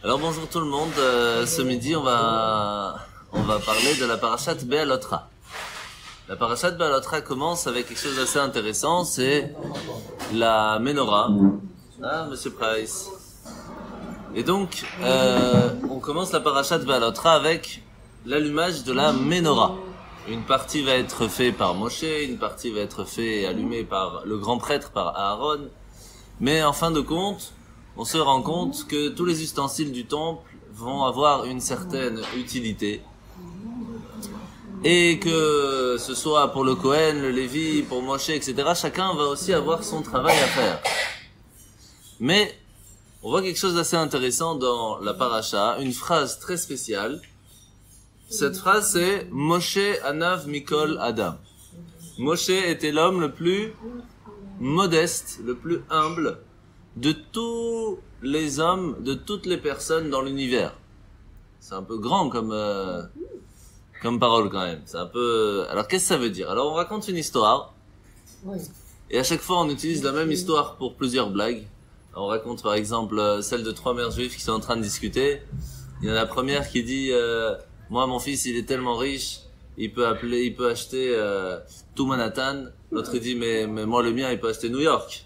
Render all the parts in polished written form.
Alors bonjour tout le monde, ce midi on va parler de la parashat Be'alotra. La parashat Be'alotra commence avec quelque chose d'assez intéressant, c'est la menorah. Ah, Monsieur Price. Et donc, on commence la parashat Be'alotra avec l'allumage de la menorah. Une partie va être faite par Moshe, une partie va être faite et allumée par le grand prêtre, par Aaron. Mais en fin de compte, on se rend compte que tous les ustensiles du temple vont avoir une certaine utilité. Et que ce soit pour le Kohen, le Lévi, pour Moshe, etc., chacun va aussi avoir son travail à faire. Mais on voit quelque chose d'assez intéressant dans la paracha, une phrase très spéciale. Cette phrase c'est « Moshe anav mikol adam ». Moshe était l'homme le plus modeste, le plus humble de tous les hommes, de toutes les personnes dans l'univers. C'est un peu grand comme parole quand même. C'est un peu. Alors qu'est-ce que ça veut dire? Alors on raconte une histoire. Et à chaque fois on utilise la même histoire pour plusieurs blagues. On raconte par exemple celle de trois mères juives qui sont en train de discuter. Il y en a la première qui dit moi mon fils il est tellement riche, il peut acheter tout Manhattan. L'autre dit mais moi le mien il peut acheter New York.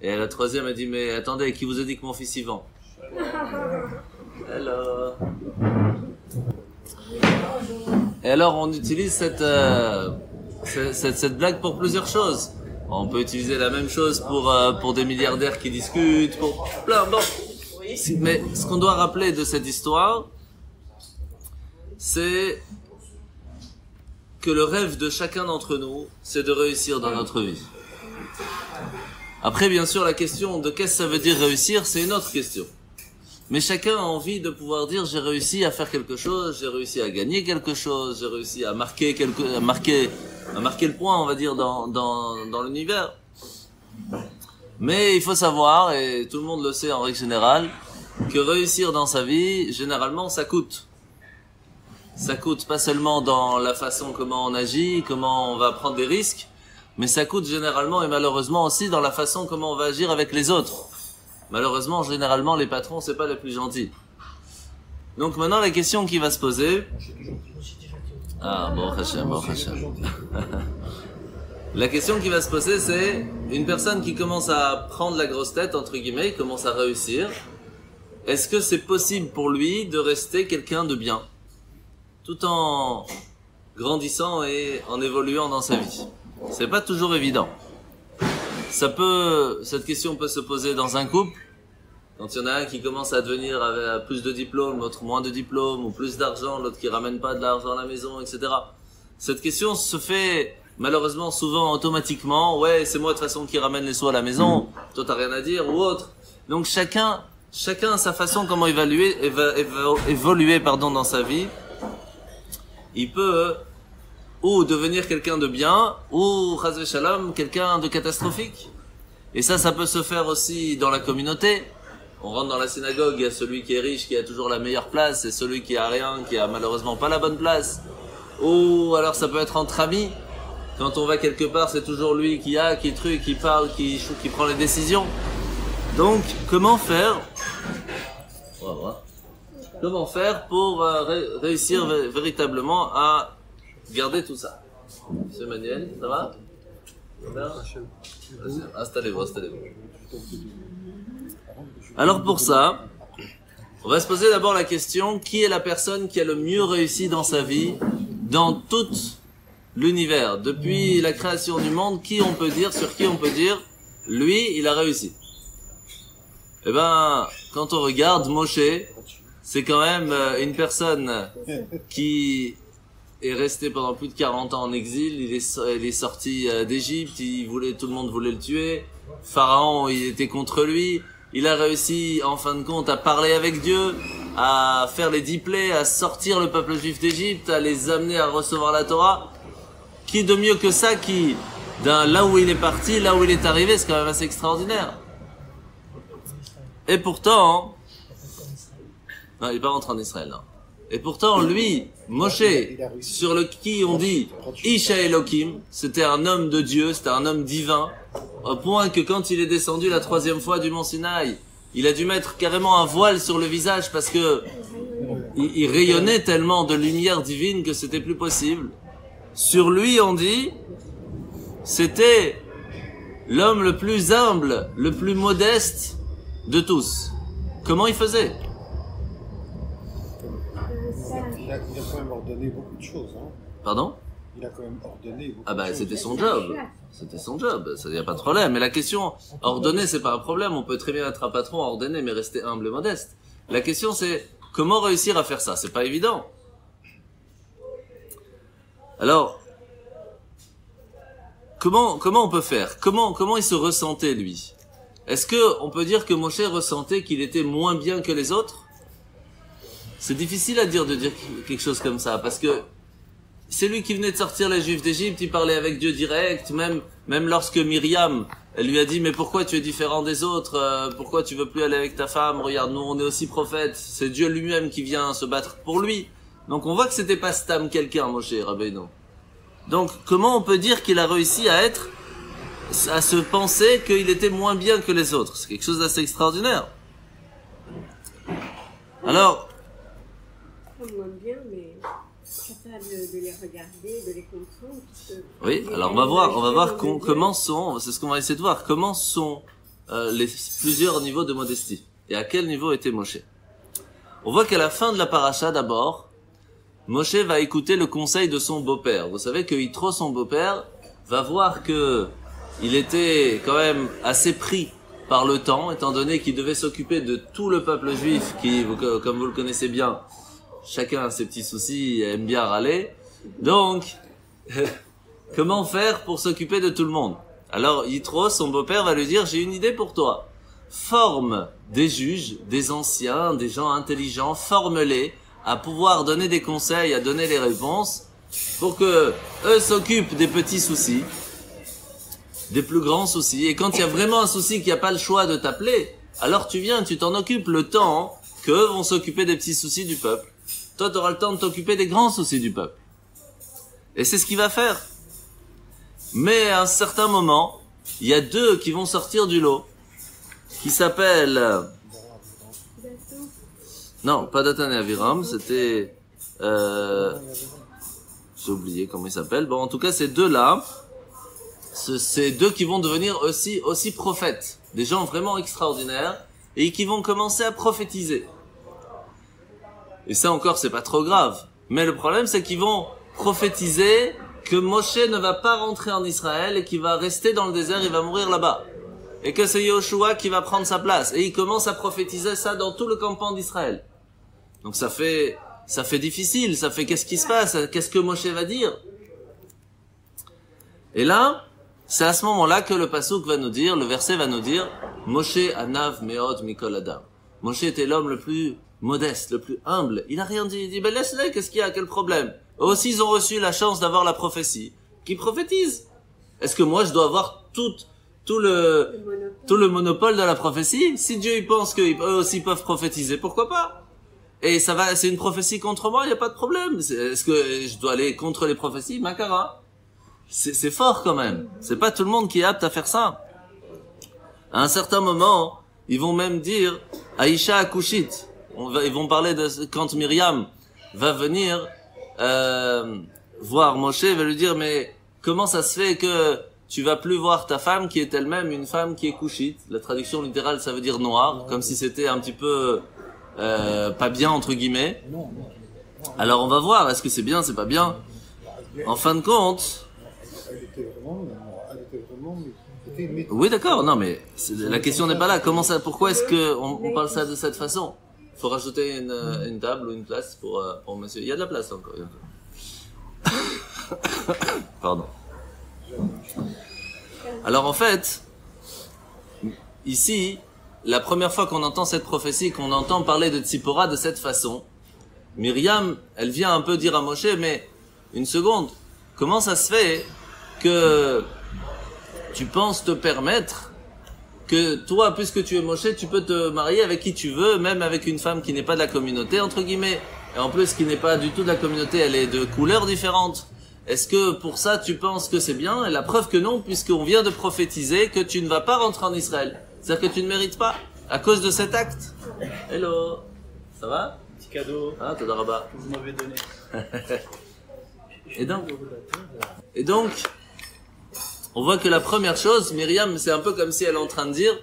Et la troisième a dit mais attendez, qui vous a dit que mon fils y vend? Hello. Et alors on utilise cette blague pour plusieurs choses. On peut utiliser la même chose pour des milliardaires qui discutent, pour plein bon. Mais ce qu'on doit rappeler de cette histoire, c'est que le rêve de chacun d'entre nous, c'est de réussir dans notre vie. Après, bien sûr, la question de qu'est-ce que ça veut dire réussir, c'est une autre question. Mais chacun a envie de pouvoir dire j'ai réussi à faire quelque chose, j'ai réussi à gagner quelque chose, j'ai réussi à marquer le point, on va dire, dans l'univers. Mais il faut savoir, et tout le monde le sait en règle générale, que réussir dans sa vie, généralement, ça coûte. Ça coûte pas seulement dans la façon comment on agit, comment on va prendre des risques, mais ça coûte généralement et malheureusement aussi dans la façon comment on va agir avec les autres. Malheureusement, généralement, les patrons, c'est pas les plus gentils. Donc maintenant, la question qui va se poser... Ah, bon Hachem. La question qui va se poser, c'est une personne qui commence à prendre la grosse tête, entre guillemets, commence à réussir. Est-ce que c'est possible pour lui de rester quelqu'un de bien, tout en grandissant et en évoluant dans sa vie? C'est pas toujours évident. Cette question peut se poser dans un couple, quand il y en a un qui commence à devenir avec plus de diplômes, l'autre moins de diplômes, ou plus d'argent, l'autre qui ramène pas de l'argent à la maison, etc. Cette question se fait malheureusement souvent automatiquement. Ouais, c'est moi de toute façon qui ramène les sous à la maison, toi t'as rien à dire, ou autre. Donc chacun a sa façon comment évoluer dans sa vie. Il peut ou devenir quelqu'un de bien, ou, chas shalom, quelqu'un de catastrophique. Et ça peut se faire aussi dans la communauté. On rentre dans la synagogue, il y a celui qui est riche, qui a toujours la meilleure place, et celui qui a rien, qui a malheureusement pas la bonne place. Ou alors ça peut être entre amis. Quand on va quelque part, c'est toujours lui qui parle, qui prend les décisions. Donc, comment faire? On va voir. Comment faire pour réussir véritablement à garder tout ça? Monsieur Manuel, ça va? Installez-vous. Alors pour ça, on va se poser d'abord la question, qui est la personne qui a le mieux réussi dans sa vie, dans tout l'univers? Depuis la création du monde, sur qui on peut dire, lui, il a réussi? Eh ben, quand on regarde Moshe, c'est quand même une personne qui est resté pendant plus de 40 ans en exil. Il est sorti d'Égypte, tout le monde voulait le tuer. Pharaon, il était contre lui. Il a réussi, en fin de compte, à parler avec Dieu, à faire les 10 plaies, à sortir le peuple juif d'Égypte, à les amener à recevoir la Torah. Qui de mieux que ça, là où il est parti, là où il est arrivé, c'est quand même assez extraordinaire. Et pourtant, non, il n'est pas rentré en Israël, non. Et pourtant, lui, Moshe, sur qui on dit Isha Elohim, c'était un homme de Dieu, c'était un homme divin, au point que quand il est descendu la 3e fois du mont Sinaï, il a dû mettre carrément un voile sur le visage parce que il rayonnait tellement de lumière divine que c'était plus possible. Sur lui, on dit, c'était l'homme le plus humble, le plus modeste de tous. Comment il faisait? Il a quand même ordonné beaucoup de choses. Hein. Pardon? Il a quand même ordonné beaucoup Ah bah de choses. c'était son job. C'était son job, ça y a pas de problème. Mais la question, ordonner c'est pas un problème, on peut très bien être un patron ordonné mais rester humble et modeste. La question c'est, comment réussir à faire ça? C'est pas évident. Alors, comment on peut faire? Comment il se ressentait lui? Est-ce que on peut dire que Moshe ressentait qu'il était moins bien que les autres? C'est difficile à dire de dire quelque chose comme ça parce que c'est lui qui venait de sortir les Juifs d'Égypte, il parlait avec Dieu direct, même lorsque Myriam, elle lui a dit mais pourquoi tu es différent des autres, pourquoi tu veux plus aller avec ta femme, regarde nous on est aussi prophètes, c'est Dieu lui-même qui vient se battre pour lui. Donc on voit que c'était pas Stam quelqu'un Moshe Rabbeinu. Donc comment on peut dire qu'il a réussi à se penser qu'il était moins bien que les autres? C'est quelque chose d'assez extraordinaire. Alors moins bien, mais capable de les regarder, de les comprendre. Oui, alors on va voir comment sont, c'est ce qu'on va essayer de voir, comment sont les plusieurs niveaux de modestie et à quel niveau était Moshe. On voit qu'à la fin de la paracha d'abord, Moshe va écouter le conseil de son beau-père. Vous savez que Yitro, son beau-père, va voir que il était quand même assez pris par le temps, étant donné qu'il devait s'occuper de tout le peuple juif qui, comme vous le connaissez bien, chacun a ses petits soucis, aime bien râler. Donc, comment faire pour s'occuper de tout le monde? Alors, Yitro, son beau-père, va lui dire, j'ai une idée pour toi. Forme des juges, des anciens, des gens intelligents, forme-les à pouvoir donner des conseils, à donner les réponses, pour que eux s'occupent des petits soucis, des plus grands soucis. Et quand il y a vraiment un souci qu'il n'y a pas le choix de t'appeler, alors tu viens, tu t'en occupes le temps qu'eux vont s'occuper des petits soucis du peuple. Toi, tu auras le temps de t'occuper des grands soucis du peuple. Et c'est ce qu'il va faire. Mais à un certain moment, il y a deux qui vont sortir du lot, qui s'appellent... Non, pas Datan et Aviram, c'était... J'ai oublié comment ils s'appellent. Bon, en tout cas, ces deux-là, ces deux qui vont devenir aussi prophètes. Des gens vraiment extraordinaires, et qui vont commencer à prophétiser. Et ça encore, c'est pas trop grave. Mais le problème, c'est qu'ils vont prophétiser que Moshe ne va pas rentrer en Israël et qu'il va rester dans le désert, il va mourir là-bas. Et que c'est Yoshua qui va prendre sa place. Et il commence à prophétiser ça dans tout le campement d'Israël. Donc ça fait difficile, ça fait qu'est-ce qui se passe? Qu'est-ce que Moshe va dire? Et là, c'est à ce moment-là que le pasuk va nous dire, le verset va nous dire, Moshe anav meod mikol adam. Moshe était l'homme le plus modeste, le plus humble. Il n'a rien dit. Il dit, ben laisse-les, qu'est-ce qu'il y a? Quel problème? Eux aussi, ils ont reçu la chance d'avoir la prophétie. Qui prophétise? Est-ce que moi, je dois avoir tout le monopole de la prophétie? Si Dieu, il pense qu'eux aussi peuvent prophétiser, pourquoi pas? Et c'est une prophétie contre moi, il n'y a pas de problème. Est-ce que je dois aller contre les prophéties? Makara. C'est fort quand même. C'est pas tout le monde qui est apte à faire ça. À un certain moment, ils vont même dire, Aïcha Akushit. Ils vont parler de quand Myriam va venir voir Moshe, va lui dire mais comment ça se fait que tu vas plus voir ta femme qui est elle-même une femme qui est couchite? La traduction littérale ça veut dire noire, comme si c'était un petit peu pas bien entre guillemets. Alors on va voir, est-ce que c'est bien, c'est pas bien? En fin de compte, oui d'accord, non mais la question n'est pas là. Comment ça? Pourquoi est-ce que on parle ça de cette façon? Faut rajouter une table ou une place pour monsieur. Il y a de la place encore. Pardon. Alors en fait, ici, la première fois qu'on entend cette prophétie, qu'on entend parler de Tzipora de cette façon, Myriam, elle vient un peu dire à Moshe, mais une seconde, comment ça se fait que tu penses te permettre que toi, puisque tu es Moshe, tu peux te marier avec qui tu veux, même avec une femme qui n'est pas de la communauté, entre guillemets. Et en plus, qui n'est pas du tout de la communauté, elle est de couleurs différentes. Est-ce que pour ça, tu penses que c'est bien? Et la preuve que non, puisqu'on vient de prophétiser que tu ne vas pas rentrer en Israël. C'est-à-dire que tu ne mérites pas. À cause de cet acte. Hello. Ça va? Petit cadeau Ah, t'as là-bas. que vous m'avez donné. Et donc, on voit que la première chose, Myriam, c'est un peu comme si elle est en train de dire,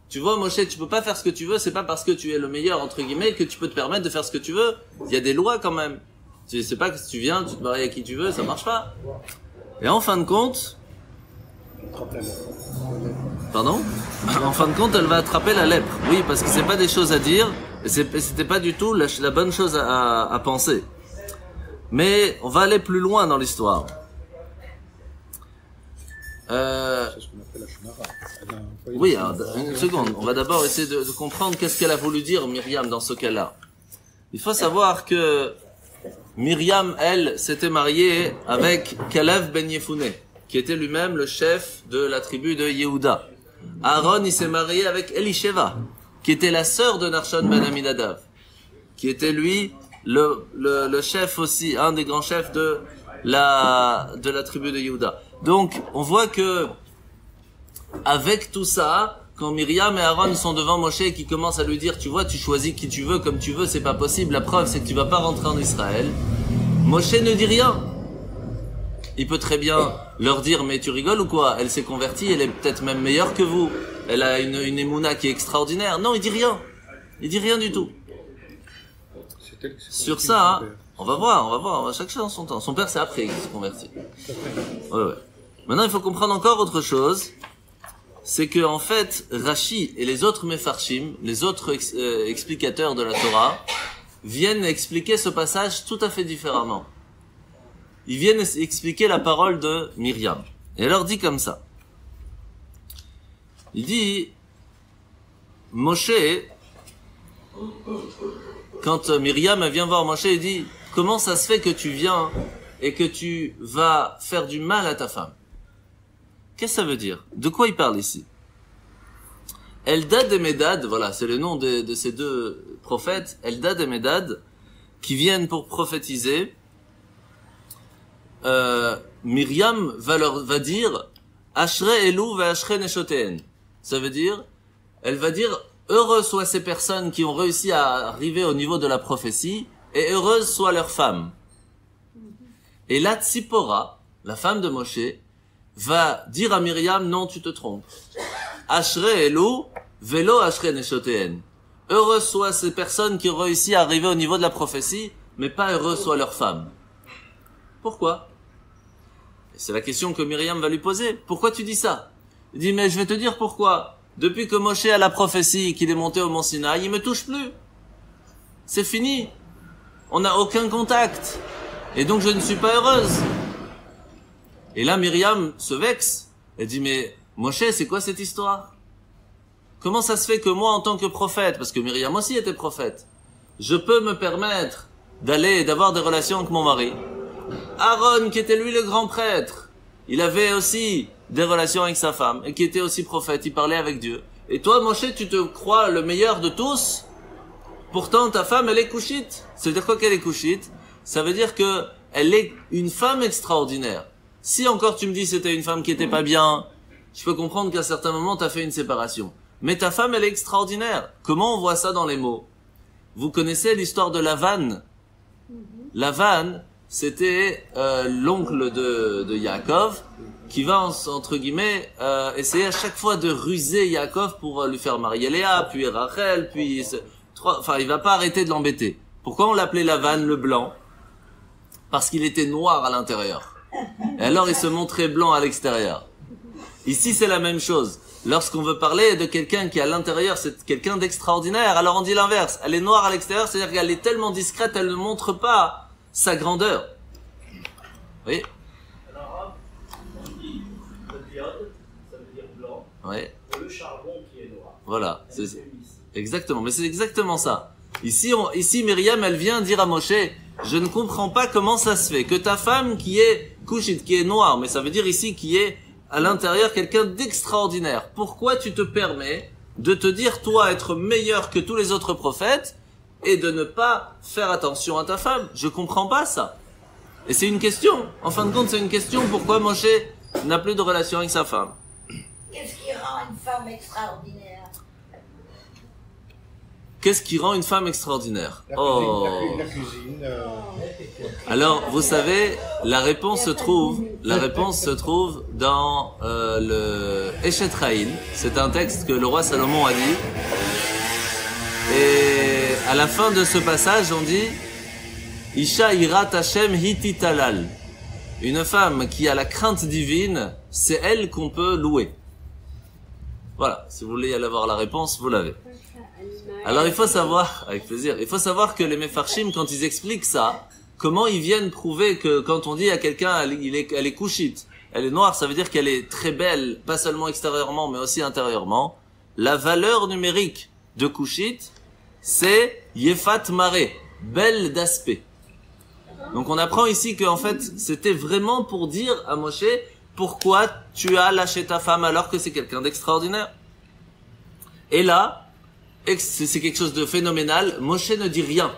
tu vois, Moshe, tu peux pas faire ce que tu veux, c'est pas parce que tu es le meilleur, entre guillemets, que tu peux te permettre de faire ce que tu veux. Il y a des lois quand même. Tu sais pas que si tu viens, tu te maries avec qui tu veux, ça marche pas. Et en fin de compte, pardon? En fin de compte, elle va attraper la lèpre. Oui, parce que c'est pas des choses à dire, et c'était pas du tout la bonne chose à penser. Mais on va aller plus loin dans l'histoire. C'est ce qu'on appelle la Shonara. Oui, alors, une seconde. On va d'abord essayer de comprendre qu'est-ce qu'elle a voulu dire Myriam dans ce cas-là. Il faut savoir que Myriam, elle, s'était mariée avec Kalev ben Yefune, qui était lui-même le chef de la tribu de Yehuda. Aaron, il s'est marié avec Elisheva, qui était la sœur de Narshon ben Aminadav, qui était lui le chef aussi, un des grands chefs de la tribu de Yehuda. Donc, on voit que avec tout ça, quand Myriam et Aaron sont devant Moshe et qui commencent à lui dire, tu vois, tu choisis qui tu veux comme tu veux, c'est pas possible. La preuve, c'est que tu vas pas rentrer en Israël. Moshe ne dit rien. Il peut très bien leur dire, mais tu rigoles ou quoi? Elle s'est convertie, elle est peut-être même meilleure que vous. Elle a une émouna qui est extraordinaire. Non, il dit rien. Il dit rien du tout. Sur ça, on va voir. Chaque chose en son temps. Son père, c'est après qu'il s'est converti. Ouais. Maintenant, il faut comprendre encore autre chose. C'est que, en fait, Rashi et les autres Mefarshim, les autres explicateurs de la Torah, viennent expliquer ce passage tout à fait différemment. Ils viennent expliquer la parole de Myriam. Et elle leur dit comme ça. Il dit, Moshe, quand Myriam vient voir Moshe, il dit, comment ça se fait que tu viens et que tu vas faire du mal à ta femme? Qu'est-ce que ça veut dire? De quoi il parle ici? Eldad et Medad, voilà, c'est le nom de ces deux prophètes, Eldad et Medad, qui viennent pour prophétiser. Myriam va dire, Ashrei Elu ve Ashrei Neshoteen. Ça veut dire, elle va dire, heureux soient ces personnes qui ont réussi à arriver au niveau de la prophétie, et heureuses soient leurs femmes. Et là, Tzipora, la femme de Moshe, va dire à Myriam, non, tu te trompes. Ashrei Elu, velo Ashrei Neshoteen. Heureux soient ces personnes qui ont réussi à arriver au niveau de la prophétie, mais pas heureux soient leurs femmes. Pourquoi? Et c'est la question que Myriam va lui poser. Pourquoi tu dis ça? Il dit, mais je vais te dire pourquoi. Depuis que Moshe a la prophétie qu'il est monté au mont Sinaï, il me touche plus. C'est fini. On n'a aucun contact. Et donc je ne suis pas heureuse. Et là, Myriam se vexe. Elle dit, mais Moshe, c'est quoi cette histoire? Comment ça se fait que moi, en tant que prophète, parce que Myriam aussi était prophète, je peux me permettre d'avoir des relations avec mon mari? Aaron, qui était lui le grand prêtre, il avait aussi des relations avec sa femme, et qui était aussi prophète, il parlait avec Dieu. Et toi, Moshe, tu te crois le meilleur de tous? Pourtant, ta femme, elle est couchite. Ça veut dire quoi qu'elle est couchite? Ça veut dire que elle est une femme extraordinaire. Si encore tu me dis c'était une femme qui était pas bien, je peux comprendre qu'à certains moments t'as fait une séparation. Mais ta femme, elle est extraordinaire. Comment on voit ça dans les mots? Vous connaissez l'histoire de Lavan? Lavan, c'était l'oncle de Yaakov, qui va, entre guillemets, essayer à chaque fois de ruser Yaakov pour lui faire marier Léa, puis Rachel, puis... Enfin, il va pas arrêter de l'embêter. Pourquoi on l'appelait Lavan le blanc? Parce qu'il était noir à l'intérieur. Et alors il se montrait blanc à l'extérieur. Ici c'est la même chose. Lorsqu'on veut parler de quelqu'un qui à l'intérieur c'est quelqu'un d'extraordinaire, alors on dit l'inverse. Elle est noire à l'extérieur, c'est-à-dire qu'elle est tellement discrète, elle ne montre pas sa grandeur. Oui. Alors, on dit le diode, ça veut dire blanc, Oui. et le charbon qui est noir. Voilà. Exactement. Mais c'est exactement ça. Ici Myriam, elle vient dire à Moshe, je ne comprends pas comment ça se fait que ta femme qui est couchite, qui est noire, mais ça veut dire ici qui est à l'intérieur quelqu'un d'extraordinaire. Pourquoi tu te permets de te dire toi être meilleur que tous les autres prophètes et de ne pas faire attention à ta femme? Je comprends pas ça. Et c'est une question. En fin de compte, c'est une question. Pourquoi Moshe n'a plus de relation avec sa femme? Qu'est-ce qui rend une femme extraordinaire? qu'est-ce qui rend une femme extraordinaire? La cuisine. Alors, vous savez, la réponse se trouve dans le Eshet Chaim. C'est un texte que le roi Salomon a dit. Et à la fin de ce passage, on dit Isha irat Hashem hititalal. Une femme qui a la crainte divine, c'est elle qu'on peut louer. Voilà, si vous voulez aller voir la réponse, vous l'avez. Alors il faut savoir, avec plaisir, il faut savoir que les Mefarshim, quand ils expliquent ça, comment ils viennent prouver que quand on dit à quelqu'un elle est couchite, elle est noire, ça veut dire qu'elle est très belle, pas seulement extérieurement mais aussi intérieurement. La valeur numérique de couchite, c'est Yefat Mare, belle d'aspect. Donc on apprend ici qu'en fait c'était vraiment pour dire à Moshe pourquoi tu as lâché ta femme alors que c'est quelqu'un d'extraordinaire. Et là, c'est quelque chose de phénoménal, Moshe ne dit rien.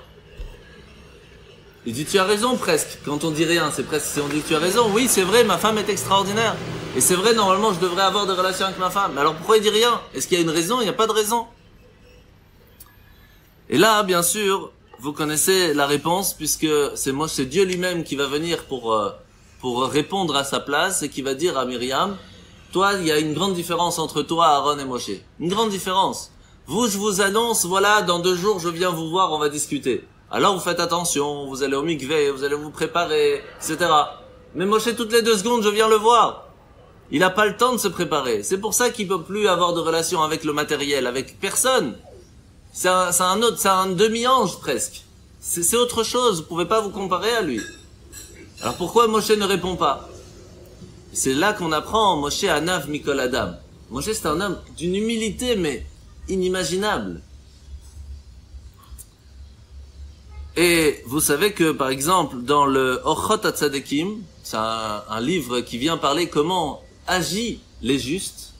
Il dit tu as raison presque, quand on dit rien, c'est presque si on dit tu as raison, oui c'est vrai ma femme est extraordinaire. Et c'est vrai normalement je devrais avoir des relations avec ma femme, mais alors pourquoi il dit rien? Est-ce qu'il y a une raison? Il n'y a pas de raison. Et là bien sûr, vous connaissez la réponse puisque c'est Dieu lui-même qui va venir pour répondre à sa place et qui va dire à Myriam, toi il y a une grande différence entre toi, Aaron et Moshe. Une grande différence. Vous, je vous annonce, voilà, dans 2 jours je viens vous voir, on va discuter. Alors vous faites attention, vous allez au mikvé, vous allez vous préparer, etc. Mais Moshe, toutes les 2 secondes, je viens le voir. Il n'a pas le temps de se préparer. C'est pour ça qu'il peut plus avoir de relation avec le matériel, avec personne. C'est un demi-ange presque. C'est autre chose, vous pouvez pas vous comparer à lui. Alors pourquoi Moshe ne répond pas? C'est là qu'on apprend Moshe Anav Mikol Adam. Moshe c'est un homme d'une humilité mais inimaginable. Et vous savez que par exemple dans le Orchot HaTzadekim, c'est un livre qui vient parler comment agit les justes,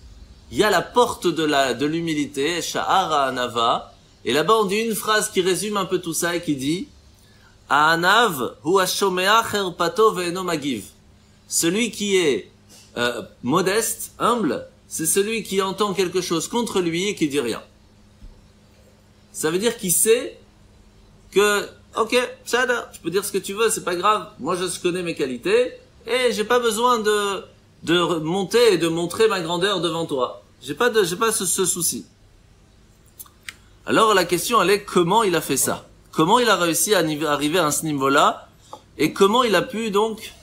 il y a la porte de l'humilité, Sha'ara Anava, et là-bas on dit une phrase qui résume un peu tout ça et qui dit Anav hu hashomea cherpato ve'eno magiv. Celui qui est modeste, humble, c'est celui qui entend quelque chose contre lui et qui dit rien. Ça veut dire qu'il sait que ok, ça, tu peux dire ce que tu veux, c'est pas grave. Moi, je connais mes qualités et j'ai pas besoin de monter et de montrer ma grandeur devant toi. J'ai pas ce souci. Alors la question elle est comment il a fait ça? Comment il a réussi à arriver à ce niveau-là et comment il a pu donc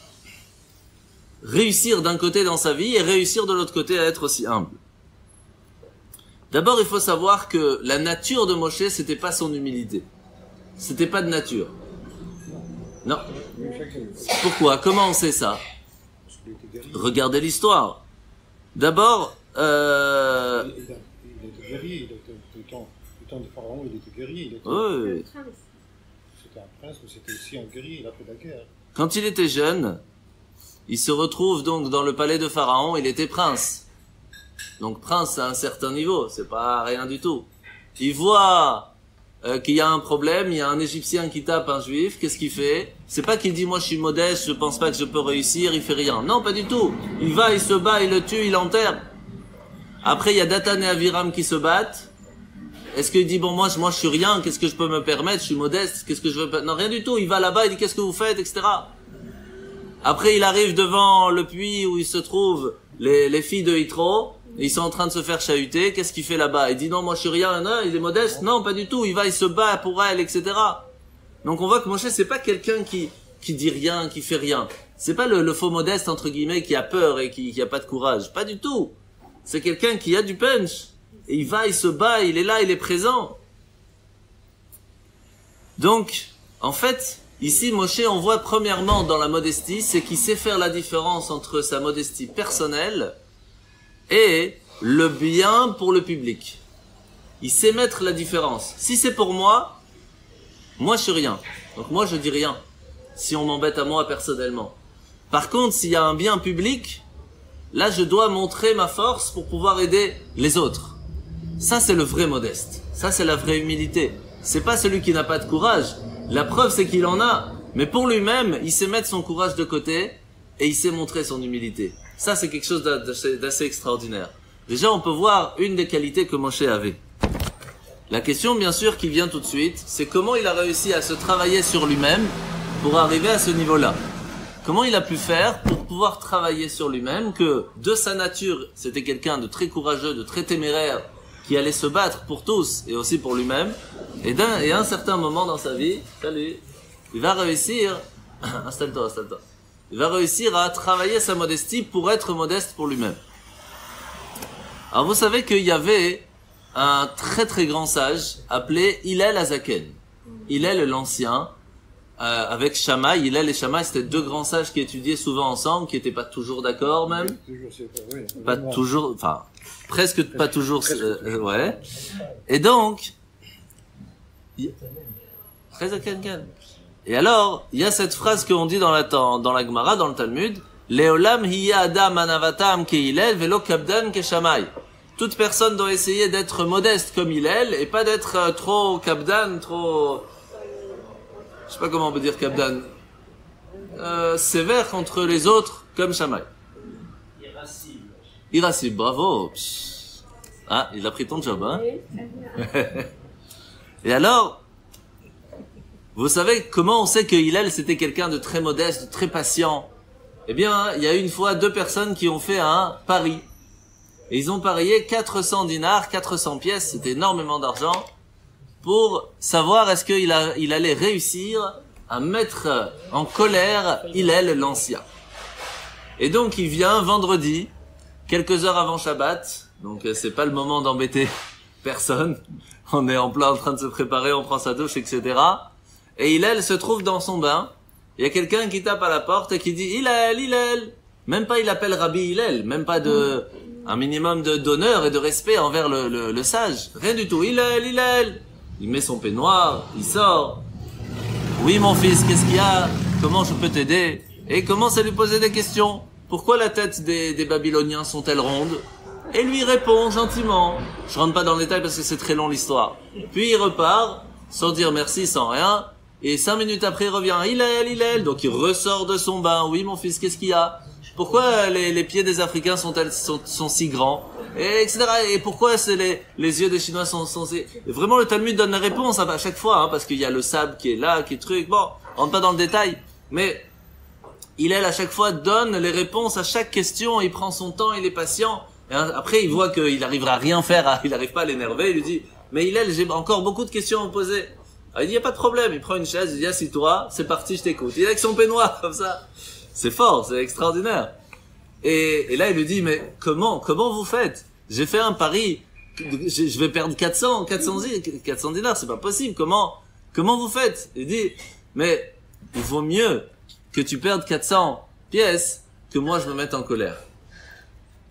réussir d'un côté dans sa vie et réussir de l'autre côté à être aussi humble? D'abord, il faut savoir que la nature de Moshe, c'était pas son humilité. C'était pas de nature. Non. Pourquoi? Comment on sait ça? Regardez l'histoire. D'abord, il était guerrier, du temps de Pharaon, il était guerrier. Oui. C'était un prince, mais c'était aussi un guerrier, il a fait la guerre. Quand il était jeune, il se retrouve donc dans le palais de Pharaon, il était prince. Donc prince à un certain niveau, c'est pas rien du tout. Il voit qu'il y a un problème, il y a un Égyptien qui tape un Juif, qu'est-ce qu'il fait? C'est pas qu'il dit moi je suis modeste, je pense pas que je peux réussir, il fait rien. Non, pas du tout. Il va, il se bat, il le tue, il l'enterre. Après il y a Dathan et Aviram qui se battent. Est-ce qu'il dit bon moi je suis rien, qu'est-ce que je peux me permettre, je suis modeste, qu'est-ce que je veux? Non, rien du tout. Il va là-bas, il dit qu'est-ce que vous faites, etc. Après il arrive devant le puits où il se trouvent les filles de Yitro. Ils sont en train de se faire chahuter. Qu'est-ce qu'il fait là-bas? Il dit non, moi je suis rien. Non, il est modeste. Non, pas du tout. Il va, il se bat pour elle, etc. Donc on voit que Moshe c'est pas quelqu'un qui dit rien, qui fait rien. C'est pas le faux modeste entre guillemets qui a peur et qui a pas de courage. Pas du tout. C'est quelqu'un qui a du punch. Et il va, il se bat, il est là, il est présent. Donc en fait ici Moshe on voit premièrement dans la modestie, c'est qu'il sait faire la différence entre sa modestie personnelle et le bien pour le public. Il sait mettre la différence. Si c'est pour moi je suis rien. Donc moi je dis rien. Si on m'embête à moi personnellement. Par contre, s'il y a un bien public, là je dois montrer ma force pour pouvoir aider les autres. Ça c'est le vrai modeste. Ça c'est la vraie humilité. C'est pas celui qui n'a pas de courage. La preuve c'est qu'il en a. Mais pour lui-même, il sait mettre son courage de côté et il sait montrer son humilité. Ça, c'est quelque chose d'assez extraordinaire. Déjà, on peut voir une des qualités que Moshe avait. La question, bien sûr, qui vient tout de suite, c'est comment il a réussi à se travailler sur lui-même pour arriver à ce niveau-là. Comment il a pu faire pour pouvoir travailler sur lui-même, que de sa nature, c'était quelqu'un de très courageux, de très téméraire, qui allait se battre pour tous et aussi pour lui-même. Et à un certain moment dans sa vie, salut, il va réussir, installe-toi. Il va réussir à travailler sa modestie pour être modeste pour lui-même. Alors vous savez qu'il y avait un très très grand sage appelé Hillel Azaken. Hillel l'Ancien, avec Shammai. Hillel et Shammai, c'était deux grands sages qui étudiaient souvent ensemble, qui n'étaient pas toujours d'accord même. Pas toujours, enfin, presque pas toujours, ouais. Et donc, et alors, il y a cette phrase qu'on dit dans la Gemara, dans le Talmud, Leolam hiya adam anavatam ke Hillel velo kabdan ke Shammai. Toute personne doit essayer d'être modeste comme Hillel et pas d'être trop kabdan, trop, je sais pas comment on peut dire kabdan, sévère contre les autres comme Shammai. Irascible, bravo. Ah, il a pris ton job, hein. Et alors, vous savez comment on sait que Hillel c'était quelqu'un de très modeste, de très patient? Eh bien, il y a une fois deux personnes qui ont fait un pari. Et ils ont parié 400 dinars, 400 pièces, c'était énormément d'argent, pour savoir est-ce qu'il allait réussir à mettre en colère Hillel l'Ancien. Et donc il vient vendredi, quelques heures avant Shabbat, donc c'est pas le moment d'embêter personne, on est en plein en train de se préparer, on prend sa douche, etc. Et Hillel se trouve dans son bain, il y a quelqu'un qui tape à la porte et qui dit « Hillel !» Même pas il appelle Rabbi Hillel, même pas un minimum d'honneur et de respect envers le sage. Rien du tout. Hillel. Il met son peignoir, il sort. Oui, mon fils, qu'est-ce qu'il y a? Comment je peux t'aider? Et il commence à lui poser des questions. Pourquoi la tête des Babyloniens sont-elles rondes? Et lui répond gentiment. Je rentre pas dans le détail parce que c'est très long l'histoire. Puis il repart, sans dire merci, sans rien. Et 5 minutes après, il revient. Hillel. Donc il ressort de son bain. Oui, mon fils, qu'est-ce qu'il y a? Pourquoi les pieds des Africains sont si grands, et etc. Et pourquoi les yeux des Chinois sont si... Et vraiment, le Talmud donne la réponse à chaque fois, hein, parce qu'il y a le sable qui est là, qui est truc. Bon, on rentre pas dans le détail, mais Hillel à chaque fois donne les réponses à chaque question. Il prend son temps, il est patient. Et après, il voit qu'il n'arrivera à rien faire, il n'arrive pas à l'énerver. Il lui dit, mais Hillel, j'ai encore beaucoup de questions à me poser. Alors, il dit, y a pas de problème. Il prend une chaise, il dit, assis-toi, c'est parti, je t'écoute. Il est avec son peignoir comme ça. C'est fort, c'est extraordinaire. Et là, il lui dit, mais comment vous faites? J'ai fait un pari, je vais perdre 400 dinars, c'est pas possible. Comment vous faites? Il dit, mais il vaut mieux que tu perdes 400 pièces que moi je me mette en colère.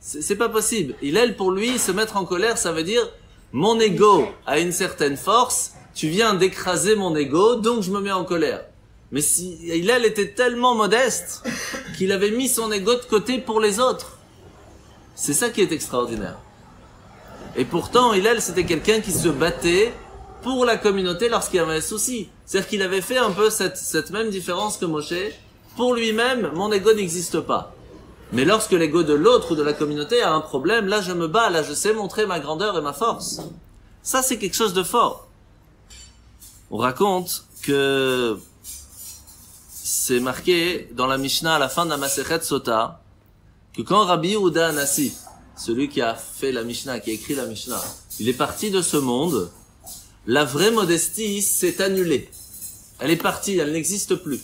C'est pas possible. Hillel, pour lui, se mettre en colère, ça veut dire, mon ego a une certaine force, tu viens d'écraser mon ego, donc je me mets en colère. Mais si Hillel était tellement modeste qu'il avait mis son ego de côté pour les autres. C'est ça qui est extraordinaire. Et pourtant, Hillel, c'était quelqu'un qui se battait pour la communauté lorsqu'il y avait un souci. C'est-à-dire qu'il avait fait un peu cette même différence que Moshe. Pour lui-même, mon ego n'existe pas. Mais lorsque l'ego de l'autre ou de la communauté a un problème, là je me bats, là je sais montrer ma grandeur et ma force. Ça, c'est quelque chose de fort. On raconte que c'est marqué dans la Mishnah à la fin de la Masechet Sota que quand Rabbi Yehuda Hanassi, celui qui a fait la Mishnah, qui a écrit la Mishnah, il est parti de ce monde, la vraie modestie s'est annulée. Elle est partie, elle n'existe plus.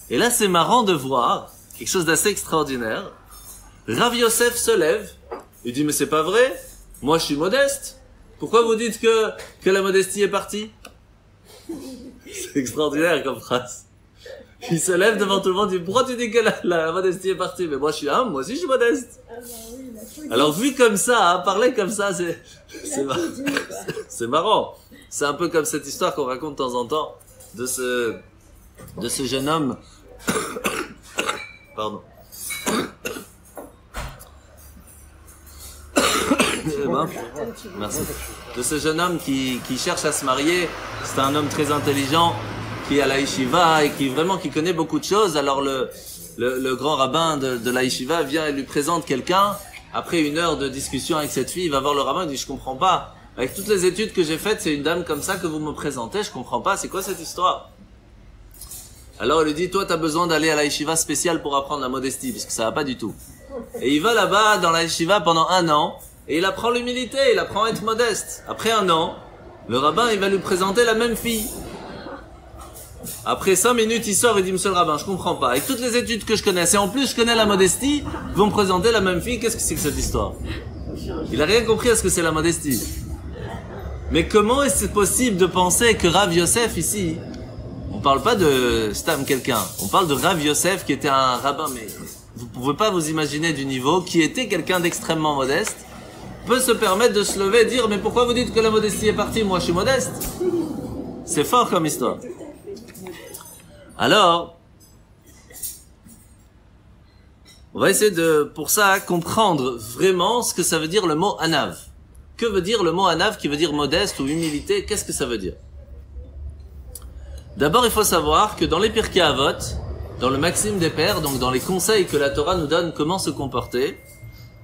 Et là, c'est marrant de voir quelque chose d'assez extraordinaire. Rav Yosef se lève, il dit, mais c'est pas vrai, moi je suis modeste. Pourquoi vous dites que la modestie est partie? C'est extraordinaire comme phrase. Il se lève devant tout le monde, il dit, pourquoi tu dis que la modestie est partie? Mais moi je suis humble, moi aussi je suis modeste. Alors vu comme ça, hein, parler comme ça, c'est marrant. C'est un peu comme cette histoire qu'on raconte de temps en temps de ce jeune homme. Pardon. Merci. De ce jeune homme qui cherche à se marier. C'est un homme très intelligent qui est à la yeshiva et qui connaît beaucoup de choses. Alors le grand rabbin de la yeshiva vient et lui présente quelqu'un. Après 1 heure de discussion avec cette fille, il va voir le rabbin et dit, je comprends pas. avec toutes les études que j'ai faites, c'est une dame comme ça que vous me présentez, je comprends pas, c'est quoi cette histoire? Alors, il lui dit, toi, t'as besoin d'aller à la yeshiva spéciale pour apprendre la modestie, parce que ça va pas du tout. Et il va là-bas, dans la yeshiva, pendant 1 an, et il apprend l'humilité, il apprend à être modeste. Après 1 an, le rabbin, il va lui présenter la même fille. Après 5 minutes, il sort et dit, monsieur le rabbin, je comprends pas. Avec toutes les études que je connais, et en plus je connais la modestie, vous me présentez la même fille, qu'est-ce que c'est que cette histoire? Il a rien compris à ce que c'est la modestie. Mais comment est-ce possible de penser que Rav Yosef ici, on parle pas de Stam quelqu'un, on parle de Rav Yosef qui était un rabbin, mais vous pouvez pas vous imaginer du niveau, qui était quelqu'un d'extrêmement modeste, peut se permettre de se lever et dire, mais pourquoi vous dites que la modestie est partie, moi je suis modeste? C'est fort comme histoire. Alors, on va essayer de, pour ça, comprendre vraiment ce que ça veut dire le mot anav. Que veut dire le mot anav qui veut dire modeste ou humilité? Qu'est-ce que ça veut dire? D'abord, il faut savoir que dans les Pirkei Avot, dans le Maxime des Pères, donc dans les conseils que la Torah nous donne comment se comporter,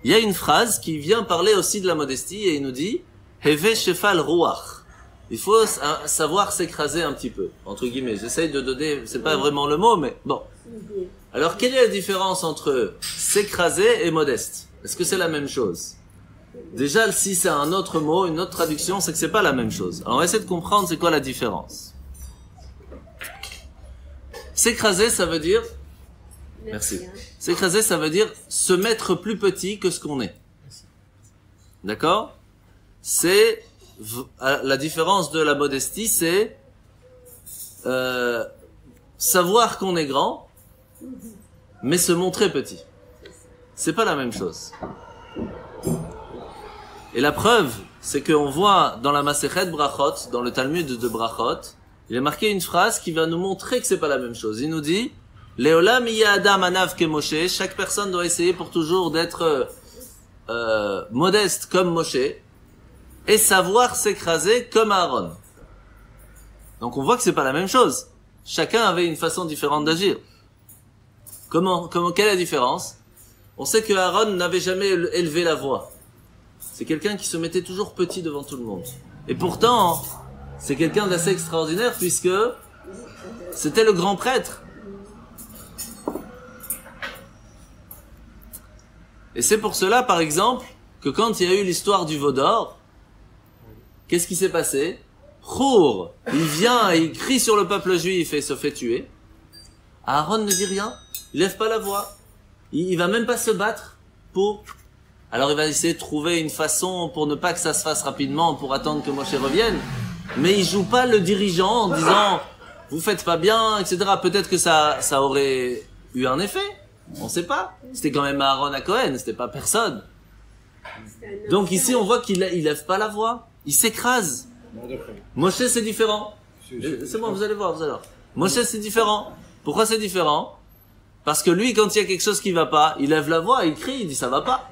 il y a une phrase qui vient parler aussi de la modestie et il nous dit Heve Shefal Ruach. Il faut savoir s'écraser un petit peu, entre guillemets. J'essaye de donner, c'est pas vraiment le mot, mais bon. Alors, quelle est la différence entre s'écraser et modeste? Est-ce que c'est la même chose? Déjà, si c'est un autre mot, une autre traduction, c'est que c'est pas la même chose. Alors, on va essayer de comprendre c'est quoi la différence. S'écraser, ça veut dire... Merci. S'écraser, ça veut dire se mettre plus petit que ce qu'on est. D'accord? C'est... La différence de la modestie, c'est savoir qu'on est grand, mais se montrer petit. C'est pas la même chose. Et la preuve, c'est qu'on voit dans la Masechet Brachot, dans le Talmud de Brachot, il y a marqué une phrase qui va nous montrer que c'est pas la même chose. Il nous dit Leolam iya adam anav ke Moshe. Chaque personne doit essayer pour toujours d'être modeste comme Moshe et savoir s'écraser comme Aaron. Donc on voit que c'est pas la même chose. Chacun avait une façon différente d'agir. Quelle est la différence? On sait que Aaron n'avait jamais élevé la voix. C'est quelqu'un qui se mettait toujours petit devant tout le monde. Et pourtant, c'est quelqu'un d'assez extraordinaire puisque c'était le grand prêtre. Et c'est pour cela, par exemple, que quand il y a eu l'histoire du veau d'or, qu'est-ce qui s'est passé? Chour, il vient et il crie sur le peuple juif et se fait tuer. Aaron ne dit rien, il lève pas la voix. Il va même pas se battre pour... Alors il va essayer de trouver une façon pour ne pas que ça se fasse rapidement, pour attendre que Moshe revienne. Mais il joue pas le dirigeant en disant « vous faites pas bien », etc. Peut-être que ça aurait eu un effet, on sait pas. C'était quand même Aaron à Cohen, c'était pas personne. Donc ici on voit qu'il lève pas la voix, il s'écrase. Moshe c'est différent. C'est bon, vous allez voir, Moshe c'est différent. Pourquoi c'est différent? Parce que lui, quand il y a quelque chose qui va pas, il lève la voix, il crie, il dit ça va pas.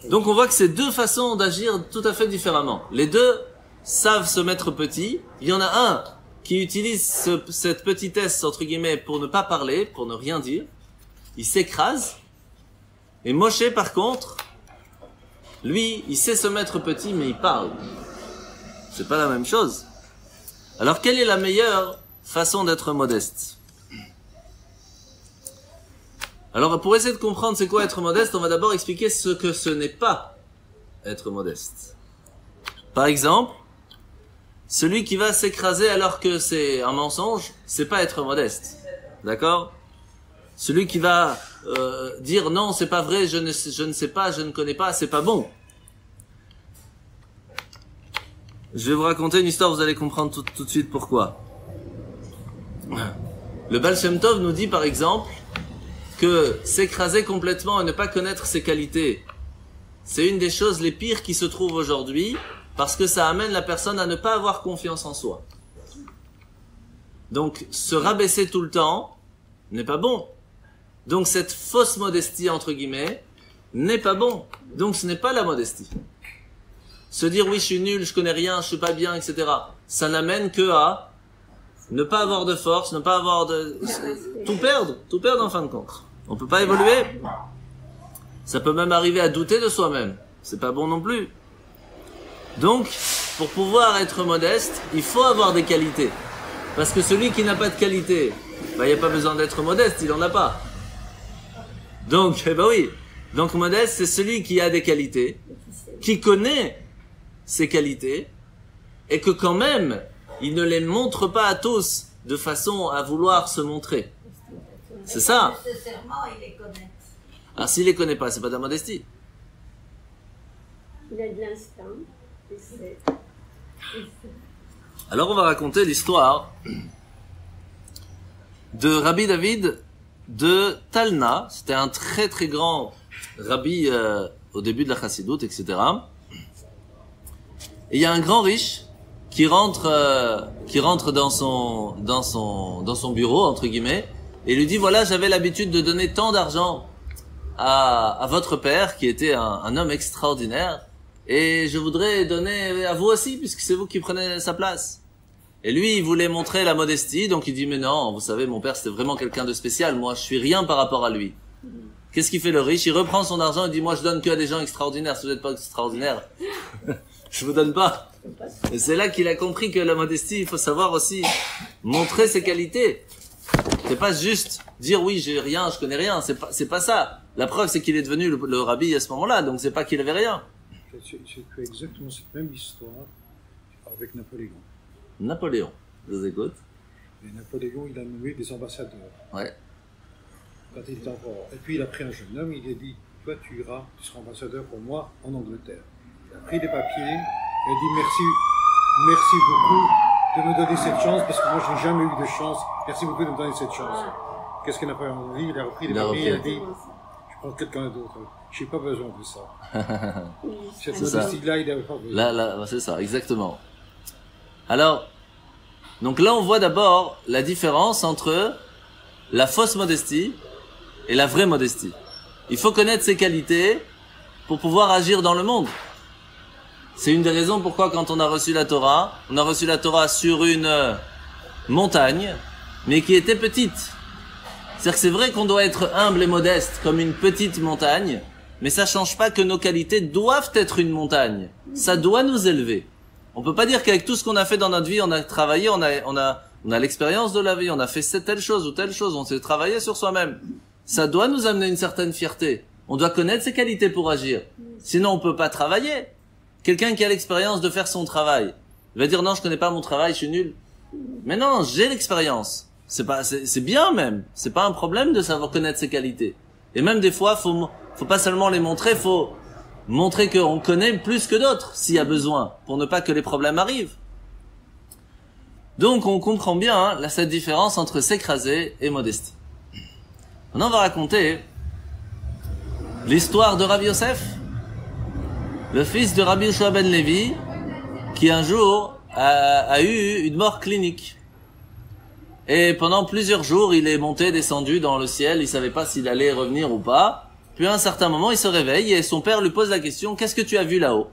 Donc on voit que c'est deux façons d'agir tout à fait différemment. Les deux savent se mettre petits. Il y en a un qui utilise cette petitesse, entre guillemets, pour ne pas parler, pour ne rien dire. Il s'écrase. Et Moshe, par contre, lui, il sait se mettre petit, mais il parle. C'est pas la même chose. Alors, quelle est la meilleure façon d'être modeste? Alors, pour essayer de comprendre c'est quoi être modeste, on va d'abord expliquer ce que ce n'est pas être modeste. Par exemple, celui qui va s'écraser alors que c'est un mensonge, c'est pas être modeste. D'accord? Celui qui va dire non, c'est pas vrai, je ne sais pas, je ne connais pas, c'est pas bon. Je vais vous raconter une histoire, vous allez comprendre tout de suite pourquoi. Le Baal Shem Tov nous dit par exemple que s'écraser complètement et ne pas connaître ses qualités, c'est une des choses les pires qui se trouvent aujourd'hui, parce que ça amène la personne à ne pas avoir confiance en soi. Donc, se rabaisser tout le temps n'est pas bon. Donc, cette fausse modestie, entre guillemets, n'est pas bon. Donc, ce n'est pas la modestie. Se dire, oui, je suis nul, je connais rien, je suis pas bien, etc. Ça n'amène que à ne pas avoir de force, ne pas avoir de... tout perdre en fin de compte. On peut pas évoluer. Ça peut même arriver à douter de soi-même. c'est pas bon non plus. Donc, pour pouvoir être modeste, il faut avoir des qualités. Parce que celui qui n'a pas de qualité, bah, il n'y a pas besoin d'être modeste, il en a pas. Donc, bah oui. Donc, modeste, c'est celui qui a des qualités, qui connaît ses qualités, et que quand même, il ne les montre pas à tous, de façon à vouloir se montrer. C'est ça. Nécessairement, il les connaît. Alors, s'il les connaît pas, c'est pas de la modestie. Il a de l'instinct. Et c'est... Alors, on va raconter l'histoire de Rabbi David de Talna. C'était un très très grand rabbi au début de la chassidoute, etc. Et il y a un grand riche qui rentre dans son bureau, entre guillemets, et lui dit, voilà, j'avais l'habitude de donner tant d'argent à votre père, qui était un homme extraordinaire, et je voudrais donner à vous aussi, puisque c'est vous qui prenez sa place. Et lui, il voulait montrer la modestie, donc il dit, mais non, vous savez, mon père, c'était vraiment quelqu'un de spécial, moi, je suis rien par rapport à lui. Qu'est-ce qu'il fait le riche? Il reprend son argent et dit, moi, je donne que à des gens extraordinaires, si vous n'êtes pas extraordinaire, je vous donne pas. Et c'est là qu'il a compris que la modestie, il faut savoir aussi montrer ses qualités. C'est pas juste dire oui, j'ai rien, je connais rien, c'est pas ça. La preuve, c'est qu'il est devenu le rabbi à ce moment-là, donc c'est pas qu'il avait rien. C'est exactement cette même histoire avec Napoléon. Napoléon, je vous écoute. Et Napoléon, il a nommé des ambassadeurs. Ouais. Quand il était encore. Et puis il a pris un jeune homme, il a dit, toi tu seras ambassadeur pour moi en Angleterre. Il a pris des papiers, il a dit merci beaucoup de me donner cette chance, parce que moi je n'ai jamais eu de chance. Merci beaucoup de me donner cette chance. Qu'est-ce qu'il n'a pas dit? Il a repris des papiers, il a dit, je prends quelqu'un d'autre. Je n'ai pas besoin de ça. Cette modestie-là, il n'avait pas besoin. Là, c'est ça, exactement. Alors, donc là on voit d'abord la différence entre la fausse modestie et la vraie modestie. Il faut connaître ses qualités pour pouvoir agir dans le monde. C'est une des raisons pourquoi quand on a reçu la Torah sur une montagne, mais qui était petite. C'est-à-dire que c'est vrai qu'on doit être humble et modeste comme une petite montagne, mais ça change pas que nos qualités doivent être une montagne. Ça doit nous élever. On peut pas dire qu'avec tout ce qu'on a fait dans notre vie, on a travaillé, on a l'expérience de la vie, on a fait telle chose ou telle chose, on s'est travaillé sur soi-même. Ça doit nous amener une certaine fierté. On doit connaître ses qualités pour agir. Sinon, on peut pas travailler. Quelqu'un qui a l'expérience de faire son travail, il va dire non, je connais pas mon travail, je suis nul. Mais non, j'ai l'expérience. C'est bien même. C'est pas un problème de savoir connaître ses qualités. Et même des fois, faut pas seulement les montrer, faut montrer qu'on connaît plus que d'autres, s'il y a besoin, pour ne pas que les problèmes arrivent. Donc, on comprend bien, cette différence entre s'écraser et modestie. Maintenant, on va raconter l'histoire de Rabbi Yosef, le fils de Rabbi Yoshua ben Levi, qui un jour a eu une mort clinique. Et pendant plusieurs jours, il est monté, descendu dans le ciel, il savait pas s'il allait revenir ou pas. Puis à un certain moment, il se réveille et son père lui pose la question, qu'est-ce que tu as vu là-haut?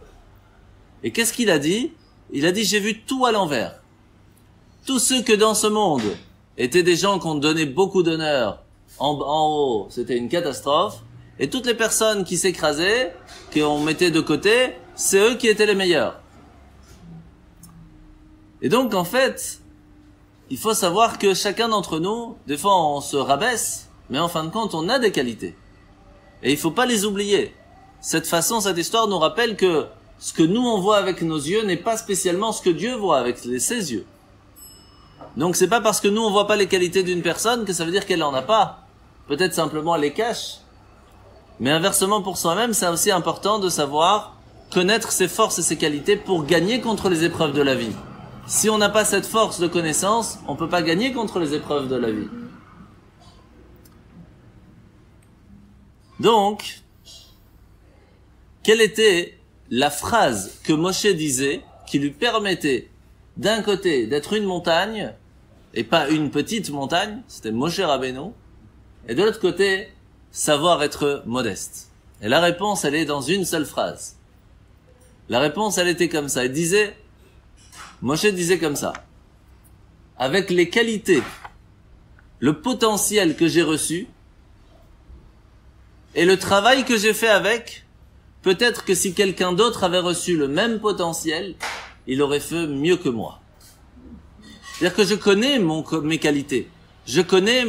Et qu'est-ce qu'il a dit? Il a dit, j'ai vu tout à l'envers. Tous ceux que dans ce monde étaient des gens qu'on donnait beaucoup d'honneur en haut, c'était une catastrophe. Et toutes les personnes qui s'écrasaient, qu'on mettait de côté, c'est eux qui étaient les meilleurs. Et donc, en fait, il faut savoir que chacun d'entre nous, des fois on se rabaisse, mais en fin de compte, on a des qualités. Et il faut pas les oublier. Cette histoire nous rappelle que ce que nous on voit avec nos yeux n'est pas spécialement ce que Dieu voit avec ses yeux. Donc c'est pas parce que nous on voit pas les qualités d'une personne que ça veut dire qu'elle en a pas. Peut-être simplement elle les cache. Mais inversement pour soi-même, c'est aussi important de savoir connaître ses forces et ses qualités pour gagner contre les épreuves de la vie. Si on n'a pas cette force de connaissance, on peut pas gagner contre les épreuves de la vie. Donc, quelle était la phrase que Moshe disait qui lui permettait d'un côté d'être une montagne et pas une petite montagne, c'était Moshe Rabbeinu, et de l'autre côté, savoir être modeste. Et la réponse, elle est dans une seule phrase. La réponse, elle était comme ça. Moshe disait comme ça. Avec les qualités, le potentiel que j'ai reçu, et le travail que j'ai fait avec, peut-être que si quelqu'un d'autre avait reçu le même potentiel, il aurait fait mieux que moi. C'est-à-dire que je connais mes qualités, je connais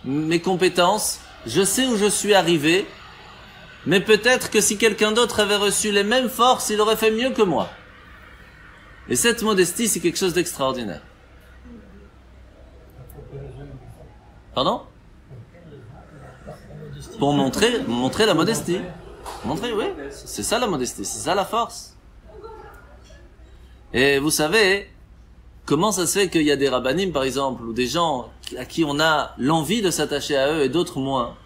mes compétences, je sais où je suis arrivé, mais peut-être que si quelqu'un d'autre avait reçu les mêmes forces, il aurait fait mieux que moi. Et cette modestie, c'est quelque chose d'extraordinaire. Pardon? Pour montrer la modestie. Montrer, oui, c'est ça la modestie, c'est ça la force. Et vous savez, comment ça se fait qu'il y a des rabbanim, par exemple, ou des gens à qui on a l'envie de s'attacher à eux et d'autres moins.